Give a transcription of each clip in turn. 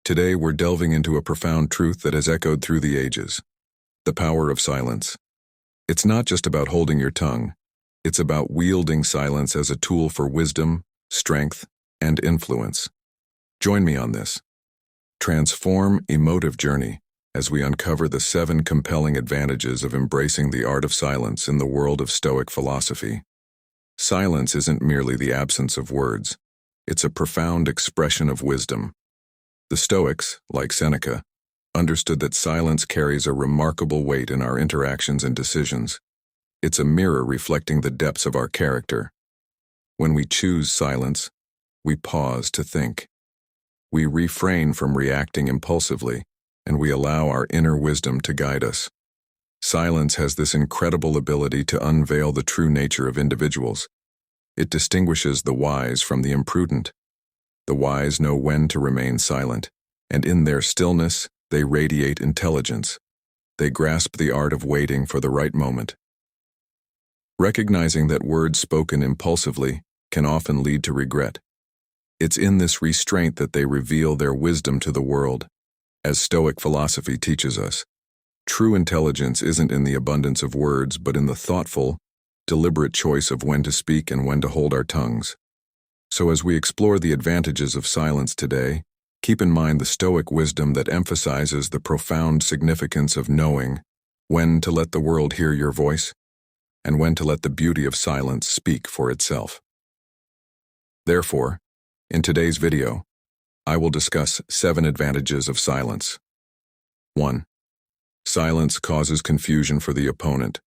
Today we're delving into a profound truth that has echoed through the ages: the power of silence. It's not just about holding your tongue, it's about wielding silence as a tool for wisdom, strength, and influence. Join me on this transform emotive journey as we uncover the 7 compelling advantages of embracing the art of silence in the world of Stoic philosophy. Silence isn't merely the absence of words, it's a profound expression of wisdom. The Stoics, like Seneca, understood that silence carries a remarkable weight in our interactions and decisions. It's a mirror reflecting the depths of our character. When we choose silence, we pause to think. We refrain from reacting impulsively, and we allow our inner wisdom to guide us. Silence has this incredible ability to unveil the true nature of individuals. It distinguishes the wise from the imprudent. The wise know when to remain silent, and in their stillness, they radiate intelligence. They grasp the art of waiting for the right moment. Recognizing that words spoken impulsively can often lead to regret. It's in this restraint that they reveal their wisdom to the world. As Stoic philosophy teaches us, true intelligence isn't in the abundance of words, but in the thoughtful, deliberate choice of when to speak and when to hold our tongues. So as we explore the advantages of silence today, keep in mind the Stoic wisdom that emphasizes the profound significance of knowing when to let the world hear your voice and when to let the beauty of silence speak for itself. Therefore, in today's video, I will discuss 7 advantages of silence. 1. Silence causes confusion for the opponent.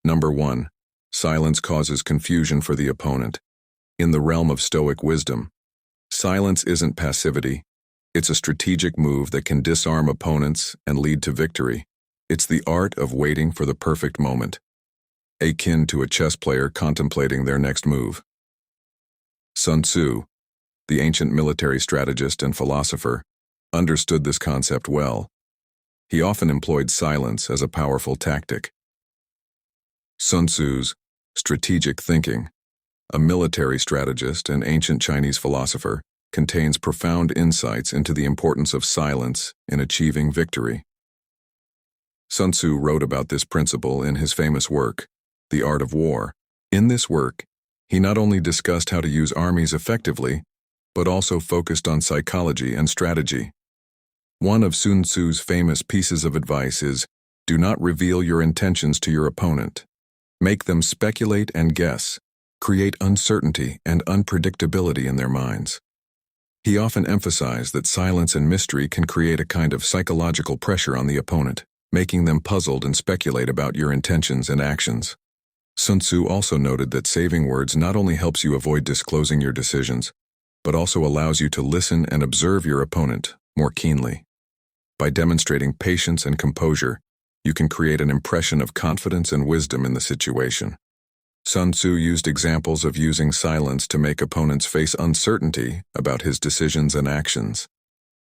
Number 1. Silence causes confusion for the opponent. In the realm of Stoic wisdom, silence isn't passivity. It's a strategic move that can disarm opponents and lead to victory. It's the art of waiting for the perfect moment, akin to a chess player contemplating their next move. Sun Tzu, the ancient military strategist and philosopher, understood this concept well. He often employed silence as a powerful tactic. Sun Tzu's strategic thinking, a military strategist and ancient Chinese philosopher, contains profound insights into the importance of silence in achieving victory. Sun Tzu wrote about this principle in his famous work, The Art of War. In this work, he not only discussed how to use armies effectively, but also focused on psychology and strategy. One of Sun Tzu's famous pieces of advice is, do not reveal your intentions to your opponent. Make them speculate and guess, create uncertainty and unpredictability in their minds. He often emphasized that silence and mystery can create a kind of psychological pressure on the opponent, making them puzzled and speculate about your intentions and actions. Sun Tzu also noted that saving words not only helps you avoid disclosing your decisions, but also allows you to listen and observe your opponent more keenly. By demonstrating patience and composure, you can create an impression of confidence and wisdom in the situation. Sun Tzu used examples of using silence to make opponents face uncertainty about his decisions and actions.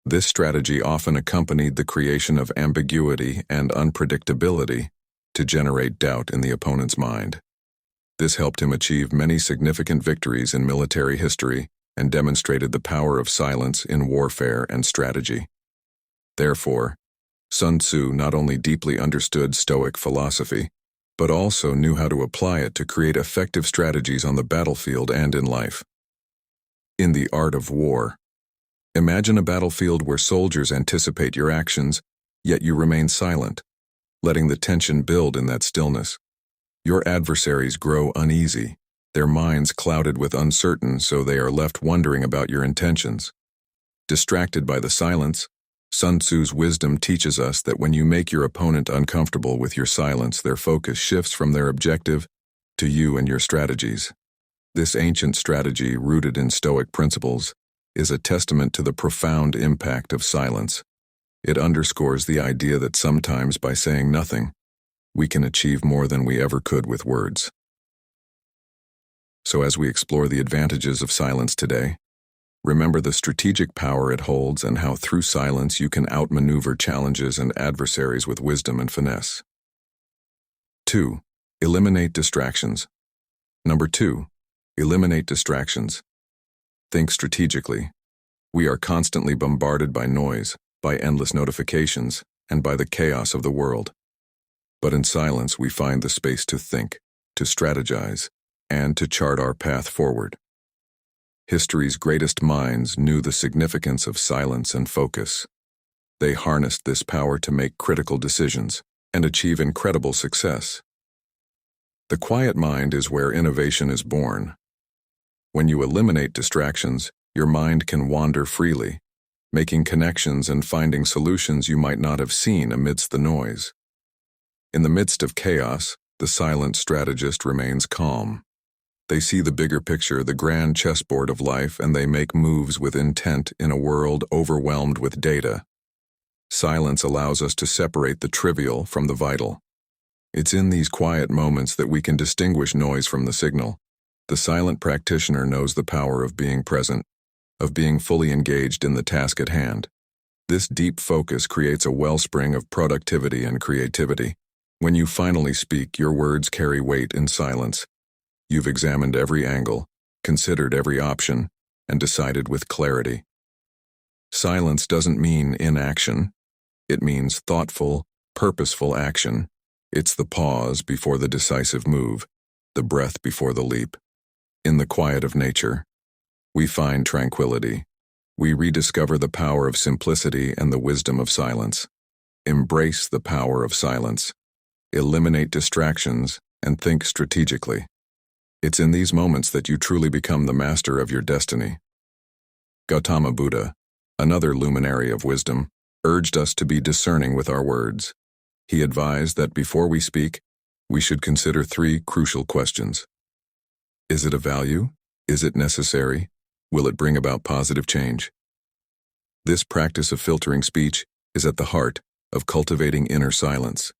This strategy often accompanied the creation of ambiguity and unpredictability to generate doubt in the opponent's mind. This helped him achieve many significant victories in military history and demonstrated the power of silence in warfare and strategy. Therefore, Sun Tzu not only deeply understood Stoic philosophy, but also knew how to apply it to create effective strategies on the battlefield and in life. In the art of war, imagine a battlefield where soldiers anticipate your actions, yet you remain silent, letting the tension build in that stillness. Your adversaries grow uneasy, their minds clouded with uncertainty, so they are left wondering about your intentions. Distracted by the silence, Sun Tzu's wisdom teaches us that when you make your opponent uncomfortable with your silence, their focus shifts from their objective to you and your strategies. This ancient strategy, rooted in Stoic principles, is a testament to the profound impact of silence. It underscores the idea that sometimes by saying nothing, we can achieve more than we ever could with words. So as we explore the advantages of silence today, remember the strategic power it holds and how through silence you can outmaneuver challenges and adversaries with wisdom and finesse. 2. Eliminate distractions. Number 2. Eliminate distractions. Think strategically. We are constantly bombarded by noise, by endless notifications, and by the chaos of the world. But in silence, we find the space to think, to strategize, and to chart our path forward. History's greatest minds knew the significance of silence and focus. They harnessed this power to make critical decisions and achieve incredible success. The quiet mind is where innovation is born. When you eliminate distractions, your mind can wander freely, making connections and finding solutions you might not have seen amidst the noise. In the midst of chaos, the silent strategist remains calm. They see the bigger picture, the grand chessboard of life, and they make moves with intent in a world overwhelmed with data. Silence allows us to separate the trivial from the vital. It's in these quiet moments that we can distinguish noise from the signal. The silent practitioner knows the power of being present, of being fully engaged in the task at hand. This deep focus creates a wellspring of productivity and creativity. When you finally speak, your words carry weight in silence. You've examined every angle, considered every option, and decided with clarity. Silence doesn't mean inaction. It means thoughtful, purposeful action. It's the pause before the decisive move, the breath before the leap. In the quiet of nature, we find tranquility. We rediscover the power of simplicity and the wisdom of silence. Embrace the power of silence. Eliminate distractions and think strategically. It's in these moments that you truly become the master of your destiny. Gautama Buddha, another luminary of wisdom, urged us to be discerning with our words. He advised that before we speak, we should consider 3 crucial questions. Is it of value? Is it necessary? Will it bring about positive change? This practice of filtering speech is at the heart of cultivating inner silence.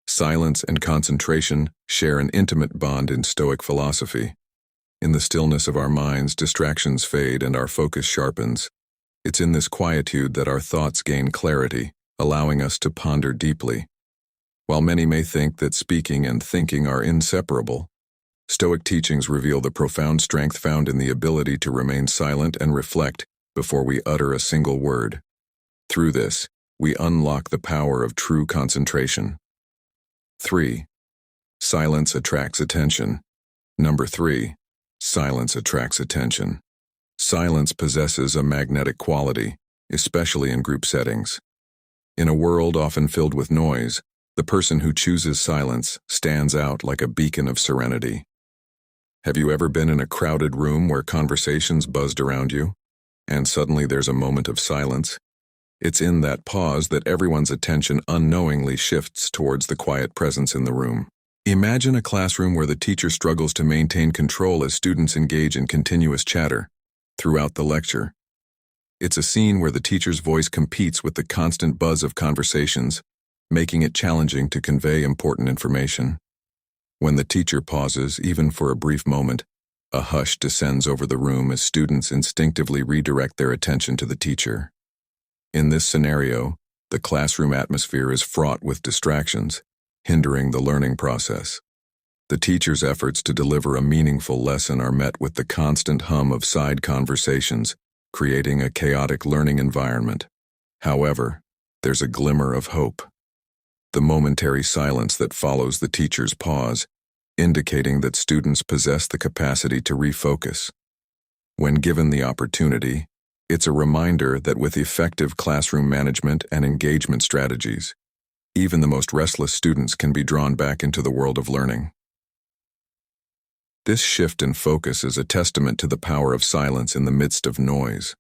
Silence and concentration share an intimate bond in Stoic philosophy. In the stillness of our minds, distractions fade and our focus sharpens. It's in this quietude that our thoughts gain clarity, allowing us to ponder deeply. While many may think that speaking and thinking are inseparable, Stoic teachings reveal the profound strength found in the ability to remain silent and reflect before we utter a single word. Through this, we unlock the power of true concentration. 3. Silence attracts attention. Number 3. Silence attracts attention. Silence possesses a magnetic quality, especially in group settings. In a world often filled with noise, the person who chooses silence stands out like a beacon of serenity. Have you ever been in a crowded room where conversations buzzed around you, and suddenly there's a moment of silence? It's in that pause that everyone's attention unknowingly shifts towards the quiet presence in the room. Imagine a classroom where the teacher struggles to maintain control as students engage in continuous chatter throughout the lecture. It's a scene where the teacher's voice competes with the constant buzz of conversations, making it challenging to convey important information. When the teacher pauses, even for a brief moment, a hush descends over the room as students instinctively redirect their attention to the teacher. In this scenario, the classroom atmosphere is fraught with distractions, hindering the learning process. The teacher's efforts to deliver a meaningful lesson are met with the constant hum of side conversations, creating a chaotic learning environment. However, there's a glimmer of hope. The momentary silence that follows the teacher's pause, indicating that students possess the capacity to refocus. When given the opportunity, it's a reminder that with effective classroom management and engagement strategies, even the most restless students can be drawn back into the world of learning. This shift in focus is a testament to the power of silence in the midst of noise.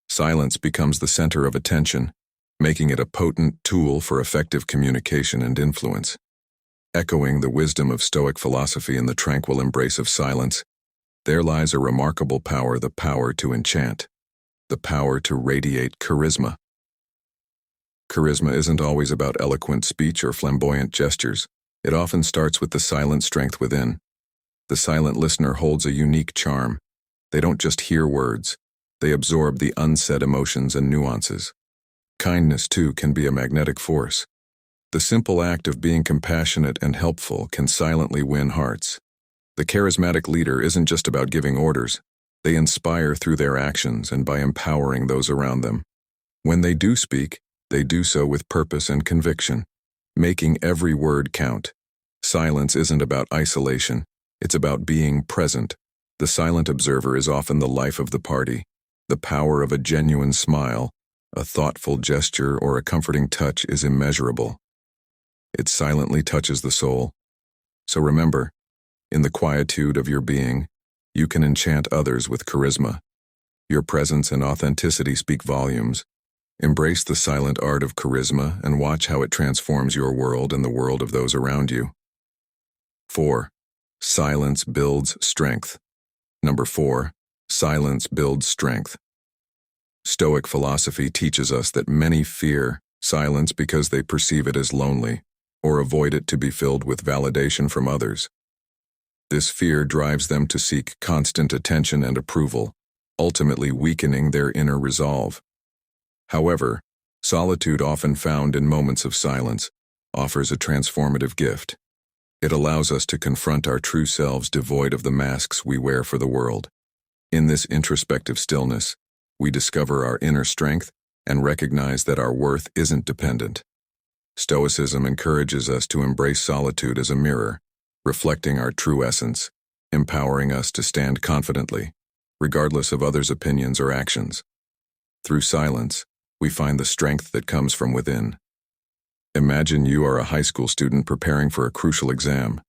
Silence becomes the center of attention, making it a potent tool for effective communication and influence. Echoing the wisdom of Stoic philosophy in the tranquil embrace of silence, there lies a remarkable power, the power to enchant, the power to radiate charisma. Charisma isn't always about eloquent speech or flamboyant gestures. It often starts with the silent strength within. The silent listener holds a unique charm. They don't just hear words, they absorb the unsaid emotions and nuances. Kindness, too, can be a magnetic force. The simple act of being compassionate and helpful can silently win hearts. The charismatic leader isn't just about giving orders. They inspire through their actions and by empowering those around them. When they do speak, they do so with purpose and conviction, making every word count. Silence isn't about isolation, it's about being present. The silent observer is often the life of the party. The power of a genuine smile, a thoughtful gesture, or a comforting touch is immeasurable. It silently touches the soul. So remember, in the quietude of your being, you can enchant others with charisma. Your presence and authenticity speak volumes. Embrace the silent art of charisma and watch how it transforms your world and the world of those around you. 4. Silence builds strength. Number 4. Silence builds strength. Stoic philosophy teaches us that many fear silence because they perceive it as lonely, or avoid it to be filled with validation from others. This fear drives them to seek constant attention and approval, ultimately weakening their inner resolve. However, solitude, often found in moments of silence, offers a transformative gift. It allows us to confront our true selves devoid of the masks we wear for the world. In this introspective stillness, we discover our inner strength and recognize that our worth isn't dependent. Stoicism encourages us to embrace solitude as a mirror, reflecting our true essence, empowering us to stand confidently, regardless of others' opinions or actions. Through silence, we find the strength that comes from within. Imagine you are a high school student preparing for a crucial exam.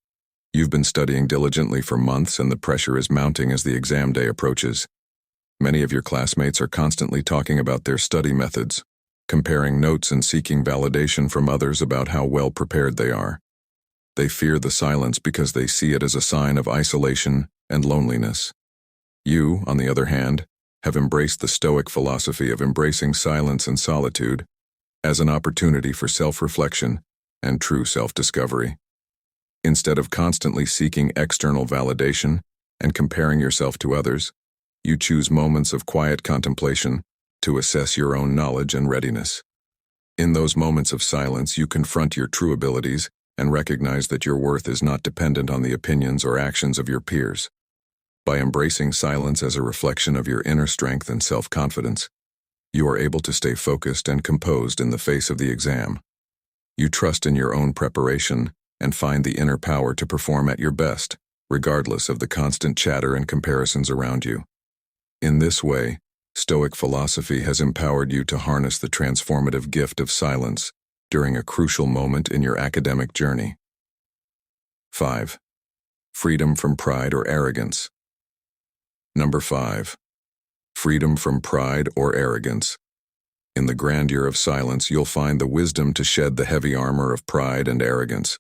You've been studying diligently for months and the pressure is mounting as the exam day approaches. Many of your classmates are constantly talking about their study methods, comparing notes and seeking validation from others about how well prepared they are. They fear the silence because they see it as a sign of isolation and loneliness. You, on the other hand, have embraced the Stoic philosophy of embracing silence and solitude as an opportunity for self-reflection and true self-discovery. Instead of constantly seeking external validation and comparing yourself to others, you choose moments of quiet contemplation to assess your own knowledge and readiness. In those moments of silence, you confront your true abilities and recognize that your worth is not dependent on the opinions or actions of your peers. By embracing silence as a reflection of your inner strength and self-confidence, you are able to stay focused and composed in the face of the exam. You trust in your own preparation and find the inner power to perform at your best, regardless of the constant chatter and comparisons around you. In this way, Stoic philosophy has empowered you to harness the transformative gift of silence during a crucial moment in your academic journey. 5. Freedom from pride or arrogance. Number 5. Freedom from pride or arrogance. In the grandeur of silence, you'll find the wisdom to shed the heavy armor of pride and arrogance.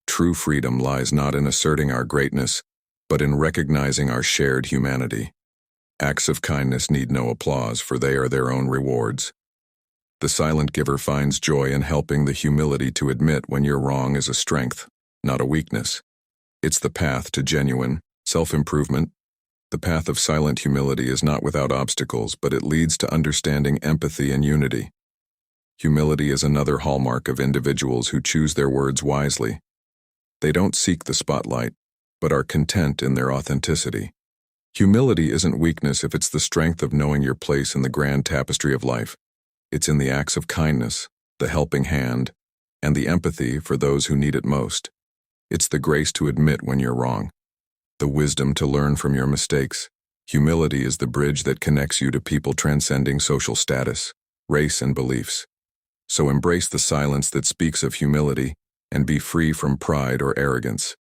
True freedom lies not in asserting our greatness, but in recognizing our shared humanity. Acts of kindness need no applause, for they are their own rewards. The silent giver finds joy in helping the humility to admit when you're wrong is a strength, not a weakness. It's the path to genuine self-improvement. The path of silent humility is not without obstacles, but it leads to understanding, empathy, and unity. Humility is another hallmark of individuals who choose their words wisely. They don't seek the spotlight, but are content in their authenticity. Humility isn't weakness if it's the strength of knowing your place in the grand tapestry of life. It's in the acts of kindness, the helping hand, and the empathy for those who need it most. It's the grace to admit when you're wrong, the wisdom to learn from your mistakes. Humility is the bridge that connects you to people transcending social status, race, and beliefs. So embrace the silence that speaks of humility and be free from pride or arrogance.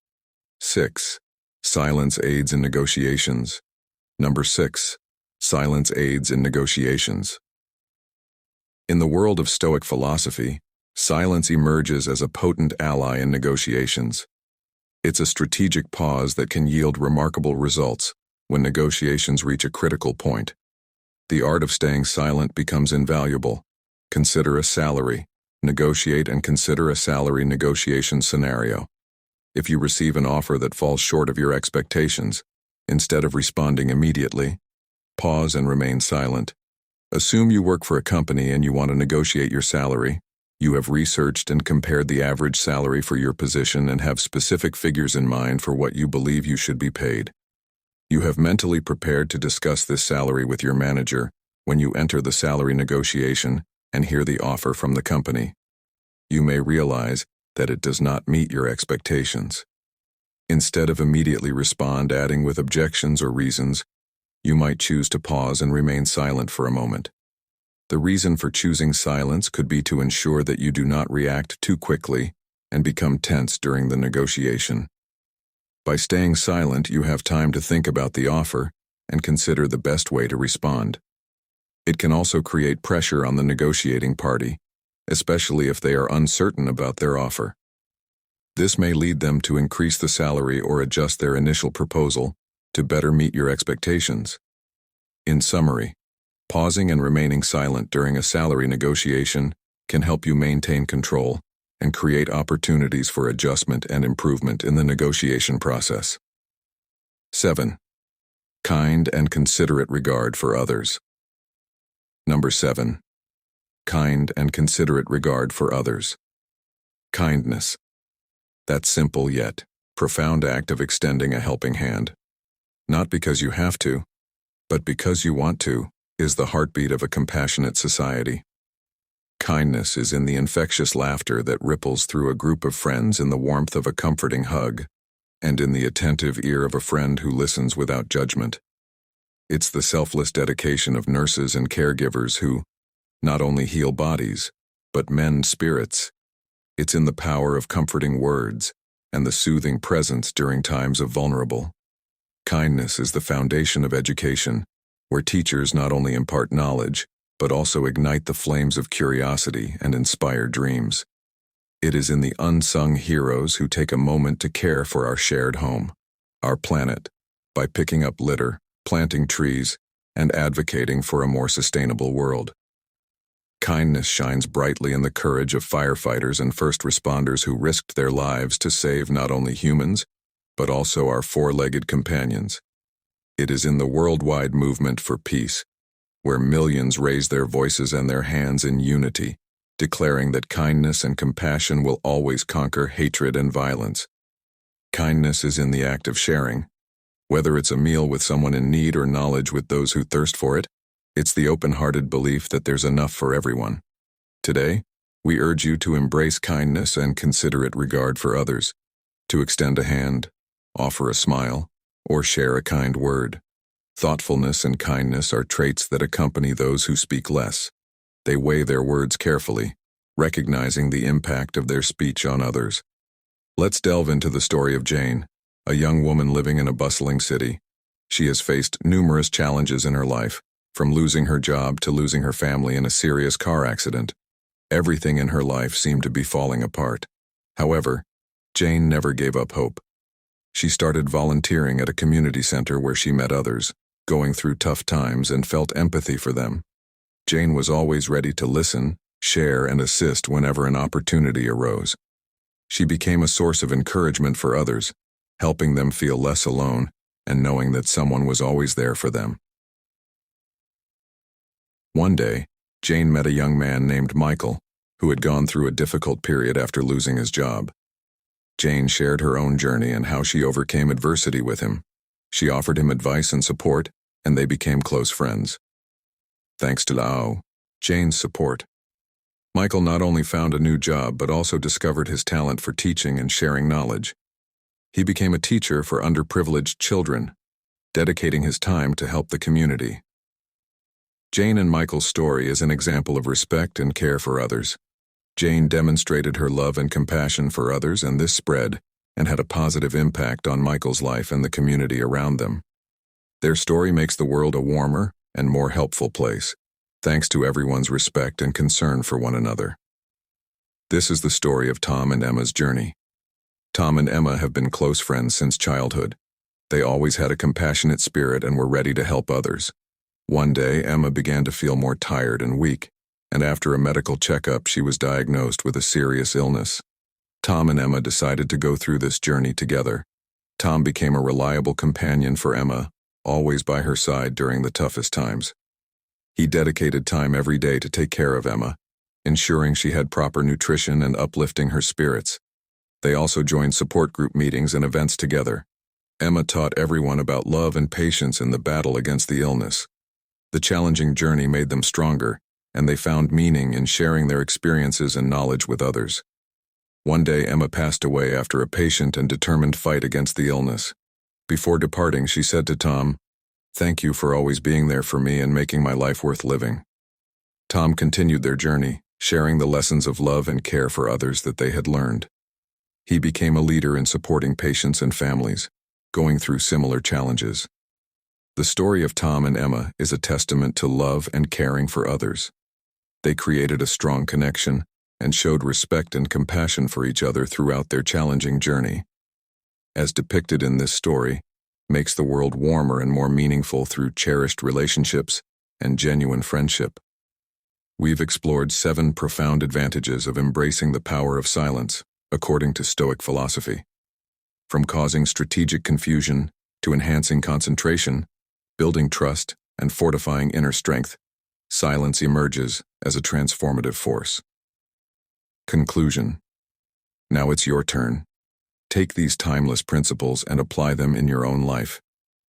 6. Silence aids in negotiations. Number 6. Silence aids in negotiations. In the world of Stoic philosophy, silence emerges as a potent ally in negotiations. It's a strategic pause that can yield remarkable results when negotiations reach a critical point. The art of staying silent becomes invaluable. Consider a salary. Negotiate and consider a salary negotiation scenario. If you receive an offer that falls short of your expectations, instead of responding immediately, pause and remain silent. Assume you work for a company and you want to negotiate your salary. You have researched and compared the average salary for your position and have specific figures in mind for what you believe you should be paid. You have mentally prepared to discuss this salary with your manager when you enter the salary negotiation and hear the offer from the company. You may realize that it does not meet your expectations. Instead of immediately respond adding with objections or reasons, you might choose to pause and remain silent for a moment. The reason for choosing silence could be to ensure that you do not react too quickly and become tense during the negotiation. By staying silent, you have time to think about the offer and consider the best way to respond. It can also create pressure on the negotiating party, especially if they are uncertain about their offer. This may lead them to increase the salary or adjust their initial proposal to better meet your expectations. In summary, pausing and remaining silent during a salary negotiation can help you maintain control and create opportunities for adjustment and improvement in the negotiation process. 7. Kind and considerate regard for others. Number 7. Kind and considerate regard for others. Kindness. That simple yet profound act of extending a helping hand, not because you have to, but because you want to, is the heartbeat of a compassionate society. Kindness is in the infectious laughter that ripples through a group of friends, in the warmth of a comforting hug, and in the attentive ear of a friend who listens without judgment. It's the selfless dedication of nurses and caregivers who not only heal bodies, but mend spirits. It's in the power of comforting words and the soothing presence during times of vulnerable. Kindness is the foundation of education, where teachers not only impart knowledge, but also ignite the flames of curiosity and inspire dreams. It is in the unsung heroes who take a moment to care for our shared home, our planet, by picking up litter, planting trees, and advocating for a more sustainable world. Kindness shines brightly in the courage of firefighters and first responders who risked their lives to save not only humans, but also our four-legged companions. It is in the worldwide movement for peace, where millions raise their voices and their hands in unity, declaring that kindness and compassion will always conquer hatred and violence. Kindness is in the act of sharing. Whether it's a meal with someone in need or knowledge with those who thirst for it, it's the open-hearted belief that there's enough for everyone. Today, we urge you to embrace kindness and considerate regard for others, to extend a hand, offer a smile, or share a kind word. Thoughtfulness and kindness are traits that accompany those who speak less. They weigh their words carefully, recognizing the impact of their speech on others. Let's delve into the story of Jane, a young woman living in a bustling city. She has faced numerous challenges in her life, from losing her job to losing her family in a serious car accident. Everything in her life seemed to be falling apart. However, Jane never gave up hope. She started volunteering at a community center where she met others, going through tough times, and felt empathy for them. Jane was always ready to listen, share, and assist whenever an opportunity arose. She became a source of encouragement for others, helping them feel less alone and knowing that someone was always there for them. One day, Jane met a young man named Michael, who had gone through a difficult period after losing his job. Jane shared her own journey and how she overcame adversity with him. She offered him advice and support, and they became close friends. Thanks to Jane's support, Michael not only found a new job but also discovered his talent for teaching and sharing knowledge. He became a teacher for underprivileged children, dedicating his time to help the community. Jane and Michael's story is an example of respect and care for others. Jane demonstrated her love and compassion for others, and this spread and had a positive impact on Michael's life and the community around them. Their story makes the world a warmer and more helpful place, thanks to everyone's respect and concern for one another. This is the story of Tom and Emma's journey. Tom and Emma have been close friends since childhood. They always had a compassionate spirit and were ready to help others. One day, Emma began to feel more tired and weak, and after a medical checkup, she was diagnosed with a serious illness. Tom and Emma decided to go through this journey together. Tom became a reliable companion for Emma, always by her side during the toughest times. He dedicated time every day to take care of Emma, ensuring she had proper nutrition and uplifting her spirits. They also joined support group meetings and events together. Emma taught everyone about love and patience in the battle against the illness. The challenging journey made them stronger, and they found meaning in sharing their experiences and knowledge with others. One day, Emma passed away after a patient and determined fight against the illness. Before departing, she said to Tom, "Thank you for always being there for me and making my life worth living." Tom continued their journey, sharing the lessons of love and care for others that they had learned. He became a leader in supporting patients and families, going through similar challenges. The story of Tom and Emma is a testament to love and caring for others. They created a strong connection and showed respect and compassion for each other throughout their challenging journey. As depicted in this story, makes the world warmer and more meaningful through cherished relationships and genuine friendship. We've explored 7 profound advantages of embracing the power of silence, according to Stoic philosophy. From causing strategic confusion to enhancing concentration, building trust, and fortifying inner strength, silence emerges as a transformative force. Conclusion. Now it's your turn. Take these timeless principles and apply them in your own life.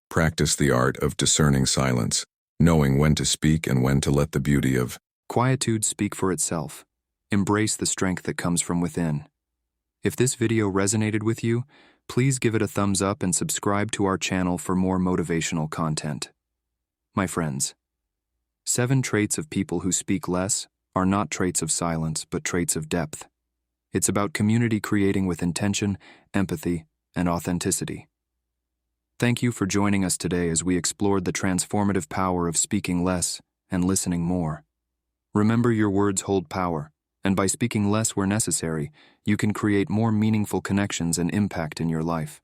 Practice the art of discerning silence, knowing when to speak and when to let the beauty of quietude speak for itself. Embrace the strength that comes from within. If this video resonated with you, please give it a thumbs up and subscribe to our channel for more motivational content. My friends, 7 traits of people who speak less are not traits of silence, but traits of depth. It's about community creating with intention, empathy, and authenticity. Thank you for joining us today as we explored the transformative power of speaking less and listening more. Remember, your words hold power, and by speaking less where necessary, you can create more meaningful connections and impact in your life.